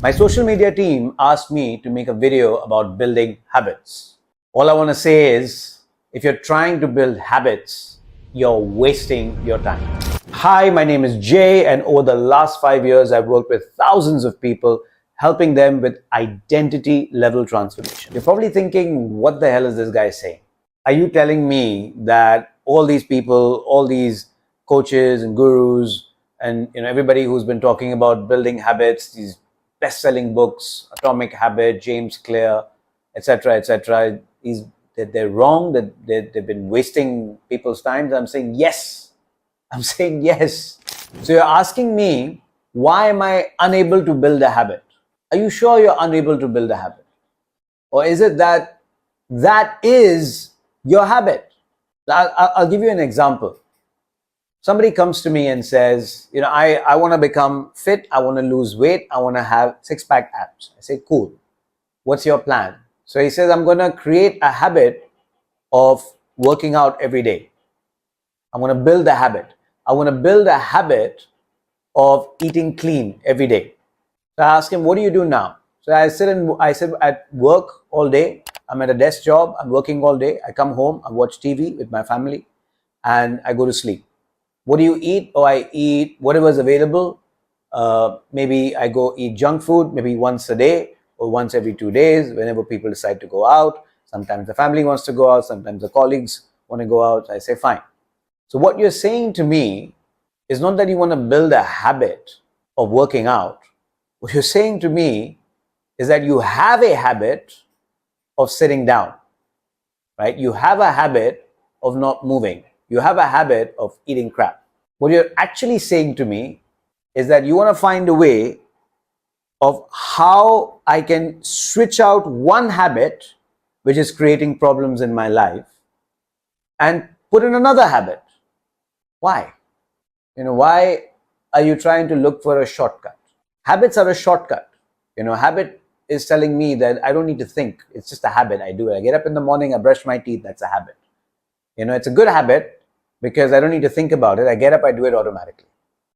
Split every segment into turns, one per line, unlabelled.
My social media team asked me to make a video about building habits. All I want to say is, if you're trying to build habits, you're wasting your time. Hi, my name is Jay, and over the last 5 years, I've worked with thousands of people, helping them with identity level transformation. You're probably thinking, what the hell is this guy saying? Are you telling me that all these people, all these coaches and gurus, and everybody who's been talking about building habits, these best-selling books, Atomic Habit, James Clear, etc., that they're wrong, that they've been wasting people's time? I'm saying yes. So you're asking me, why am I unable to build a habit? Are you sure you're unable to build a habit? Or is it that is your habit? I'll give you an example. Somebody comes to me and says, I want to become fit, I want to lose weight, I want to have six-pack abs. I say, cool. What's your plan? So he says, I'm going to create a habit of working out every day. I'm going to build a habit. I want to build a habit of eating clean every day. So I ask him, what do you do now? So I sit at work all day. I'm at a desk job. I'm working all day. I come home. I watch TV with my family and I go to sleep. What do you eat? Oh, I eat whatever's available. Maybe I go eat junk food, maybe once a day or once every 2 days, whenever people decide to go out. Sometimes the family wants to go out. Sometimes the colleagues want to go out. I say, fine. So what you're saying to me is not that you want to build a habit of working out. What you're saying to me is that you have a habit of sitting down, right? You have a habit of not moving. You have a habit of eating crap. What you're actually saying to me is that you want to find a way of how I can switch out one habit which is creating problems in my life and put in another habit. Why? Why are you trying to look for a shortcut? Habits are a shortcut. Habit is telling me that I don't need to think. It's just a habit. I do it. I get up in the morning, I brush my teeth. That's a habit. It's a good habit because I don't need to think about it. I get up, I do it automatically.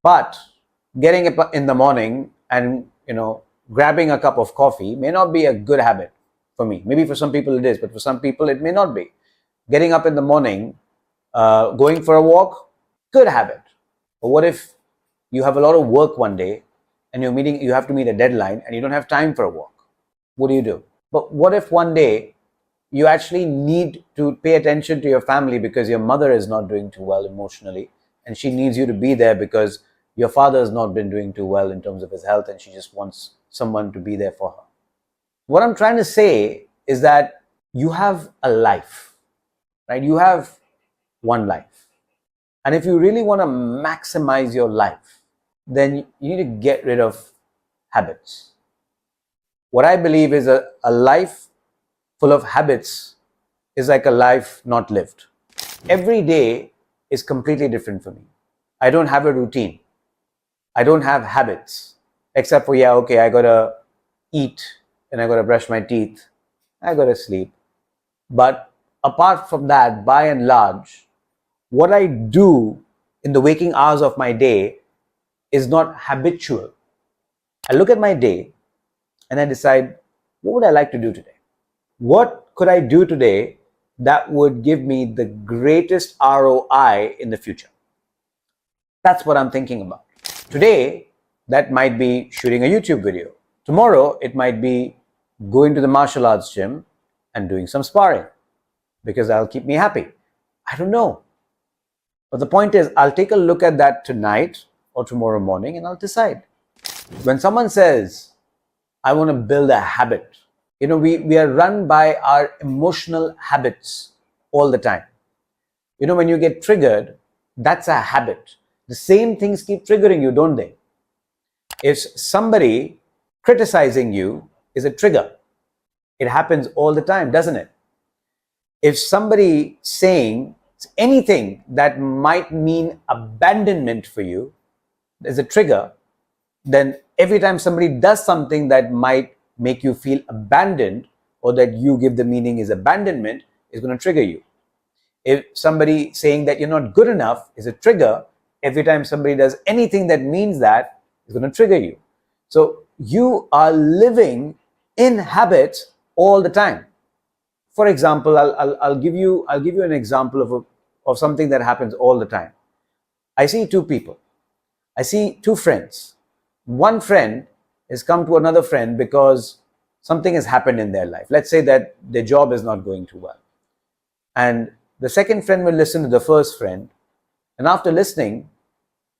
But getting up in the morning and, grabbing a cup of coffee may not be a good habit for me. Maybe for some people it is, but for some people it may not be. Getting up in the morning, going for a walk, good habit. But what if you have a lot of work one day and you have to meet a deadline and you don't have time for a walk? What do? But what if one day you actually need to pay attention to your family because your mother is not doing too well emotionally and she needs you to be there because your father has not been doing too well in terms of his health and she just wants someone to be there for her? What I'm trying to say is that you have a life, right? You have one life. And if you really want to maximize your life, then you need to get rid of habits. What I believe is a life full of habits is like a life not lived. Every day is completely different for me. I don't have a routine. I don't have habits, except for, I gotta eat and I gotta brush my teeth. I gotta sleep. But apart from that, by and large, what I do in the waking hours of my day is not habitual. I look at my day and I decide, what would I like to do today? What could I do today that would give me the greatest ROI in the future? That's what I'm thinking about. Today, that might be shooting a YouTube video. Tomorrow, it might be going to the martial arts gym and doing some sparring because that'll keep me happy. I don't know. But the point is, I'll take a look at that tonight or tomorrow morning and I'll decide. When someone says, I want to build a habit, we are run by our emotional habits all the time. When you get triggered, that's a habit. The same things keep triggering you, don't they? If somebody criticizing you is a trigger, it happens all the time, doesn't it? If somebody saying anything that might mean abandonment for you is a trigger, then every time somebody does something that might make you feel abandoned or that you give the meaning is abandonment is going to trigger you. If somebody saying that you're not good enough is a trigger, every time somebody does anything that means that is going to trigger you. So you are living in habits all the time. For example, I'll give you an example of something that happens all the time. I see two people. I see two friends. One friend has come to another friend because something has happened in their life. Let's say that their job is not going too well. And the second friend will listen to the first friend, and after listening,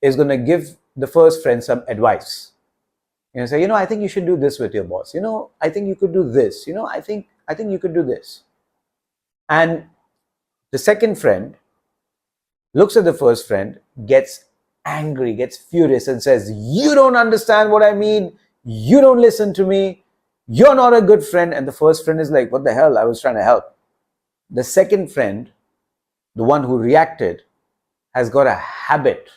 is going to give the first friend some advice. Say, I think you should do this with your boss. I think you could do this. I think you could do this. And the second friend looks at the first friend, gets angry, gets furious, and says, you don't understand what I mean. You don't listen to me. You're not a good friend. And the first friend is like, what the hell? I was trying to help. The second friend, the one who reacted, has got a habit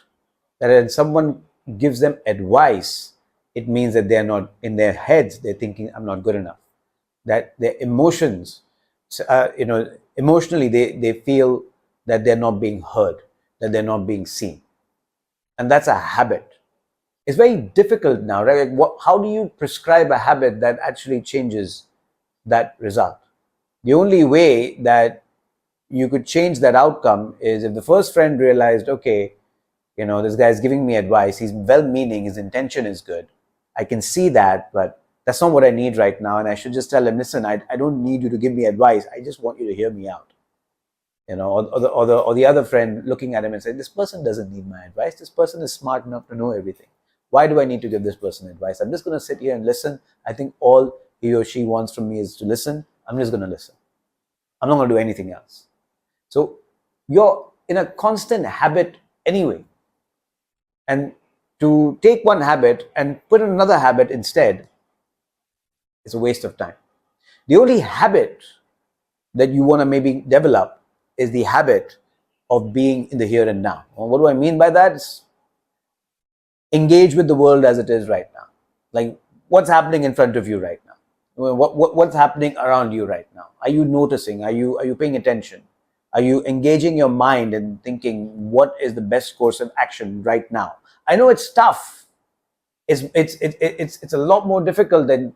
that when someone gives them advice, it means that they're not, in their heads, they're thinking, I'm not good enough. That their emotions, emotionally, they feel that they're not being heard, that they're not being seen. And that's a habit. It's very difficult now, right? How do you prescribe a habit that actually changes that result? The only way that you could change that outcome is if the first friend realized, okay, this guy's giving me advice, he's well-meaning, his intention is good, I can see that, but that's not what I need right now, and I should just tell him, listen, I don't need you to give me advice, I just want you to hear me out. Or the other friend looking at him and saying, this person doesn't need my advice, this person is smart enough to know everything. Why do I need to give this person advice? I'm just going to sit here and listen. I think all he or she wants from me is to listen. I'm just going to listen. I'm not going to do anything else. So you're in a constant habit anyway. And to take one habit and put another habit instead is a waste of time. The only habit that you want to maybe develop is the habit of being in the here and now. Well, what do I mean by that? It's engage with the world as it is right now. Like, what's happening in front of you right now? What's happening around you right now? Are you noticing? Are you paying attention? Are you engaging your mind and thinking, what is the best course of action right now? I know it's tough. It's a lot more difficult than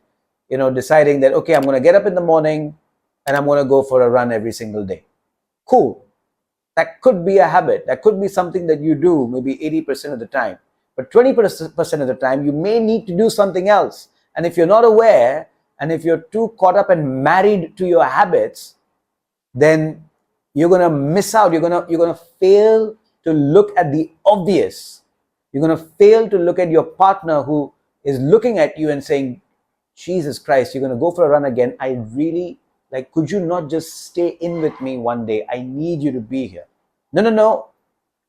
deciding that, okay, I'm going to get up in the morning and I'm going to go for a run every single day. Cool. That could be a habit. That could be something that you do maybe 80% of the time. But 20% of the time, you may need to do something else. And if you're not aware, and if you're too caught up and married to your habits, then you're going to miss out. You're going to fail to look at the obvious. You're going to fail to look at your partner who is looking at you and saying, Jesus Christ, you're going to go for a run again. I really, could you not just stay in with me one day? I need you to be here. No.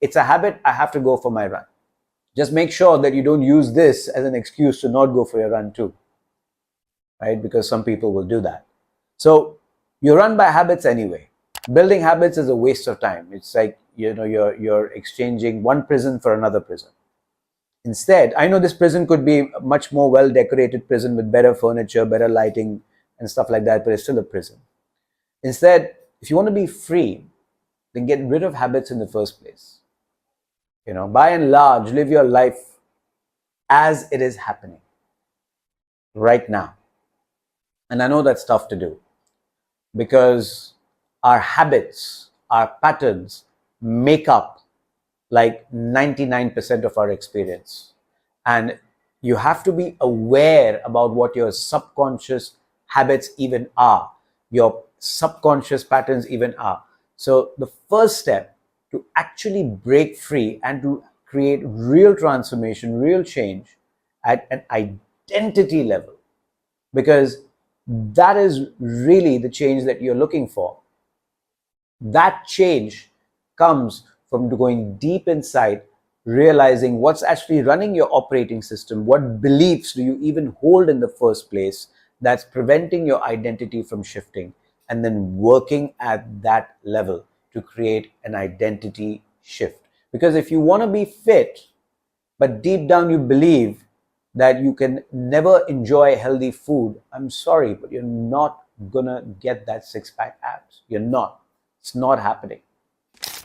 It's a habit. I have to go for my run. Just make sure that you don't use this as an excuse to not go for your run too, right? Because some people will do that. So you run by habits anyway. Building habits is a waste of time. It's like, you're exchanging one prison for another prison. Instead, I know this prison could be a much more well-decorated prison with better furniture, better lighting and stuff like that, but it's still a prison. Instead, if you want to be free, then get rid of habits in the first place. By and large, live your life as it is happening right now. And I know that's tough to do because our habits, our patterns make up 99% of our experience. And you have to be aware about what your subconscious habits even are, your subconscious patterns even are. So the first step to actually break free and to create real transformation, real change at an identity level, because that is really the change that you're looking for. That change comes from going deep inside, realizing what's actually running your operating system, what beliefs do you even hold in the first place that's preventing your identity from shifting, and then working at that level to create an identity shift. Because if you want to be fit, but deep down you believe that you can never enjoy healthy food, I'm sorry, but you're not gonna get that six-pack abs. You're not. It's not happening.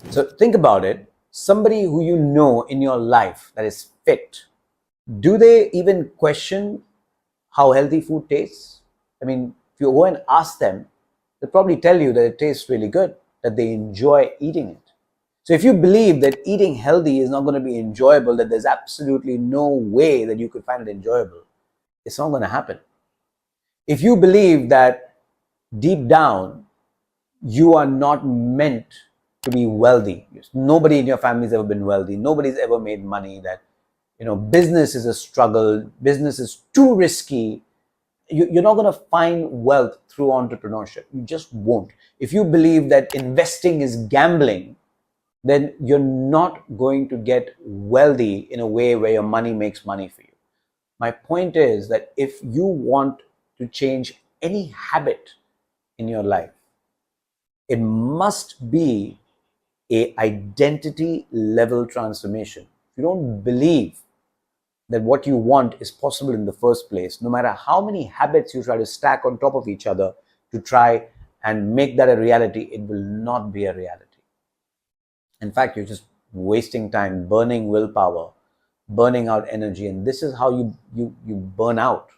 So think about it. Somebody who you know in your life that is fit, do they even question how healthy food tastes? I mean, if you go and ask them, they'll probably tell you that it tastes really good, that they enjoy eating it. So if you believe that eating healthy is not going to be enjoyable, that there's absolutely no way that you could find it enjoyable, it's not going to happen. If you believe that deep down you are not meant to be wealthy, nobody in your family has ever been wealthy, nobody's ever made money, that business is a struggle, business is too risky, you're not going to find wealth through entrepreneurship. You just won't. If you believe that investing is gambling, then you're not going to get wealthy in a way where your money makes money for you. My point is that if you want to change any habit in your life, it must be a identity level transformation. If you don't believe that what you want is possible in the first place, no matter how many habits you try to stack on top of each other to try and make that a reality, it will not be a reality. In fact, you're just wasting time, burning willpower, burning out energy, and this is how you burn out.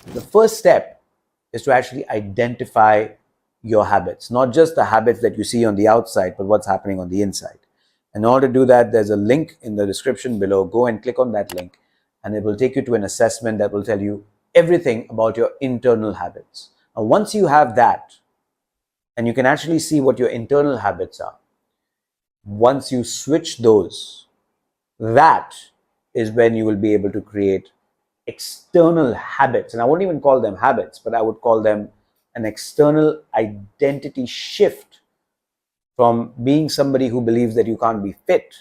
The first step is to actually identify your habits, not just the habits that you see on the outside, but what's happening on the inside. In order to do that, there's a link in the description below. Go and click on that link, and it will take you to an assessment that will tell you everything about your internal habits. Now, once you have that, and you can actually see what your internal habits are, once you switch those, that is when you will be able to create external habits. And I won't even call them habits, but I would call them an external identity shift from being somebody who believes that you can't be fit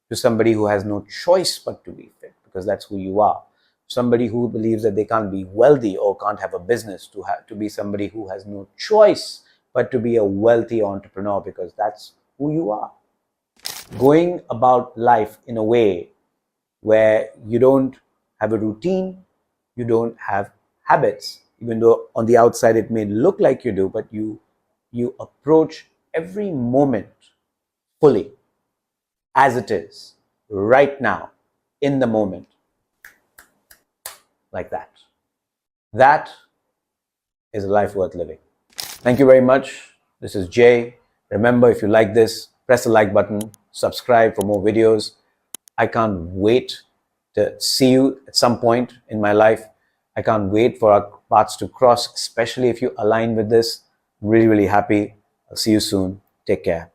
to somebody who has no choice but to be fit, because that's who you are. Somebody who believes that they can't be wealthy or can't have a business, to be somebody who has no choice but to be a wealthy entrepreneur, because that's who you are. Going about life in a way where you don't have a routine, you don't have habits, even though on the outside it may look like you do, but you approach every moment fully as it is, right now, in the moment, like that. That is a life worth living. Thank you very much. This is Jay. Remember, if you like this, press the like button, subscribe for more videos. I can't wait to see you at some point in my life. I can't wait for our paths to cross, especially if you align with this. I'm really, really happy. I'll see you soon. Take care.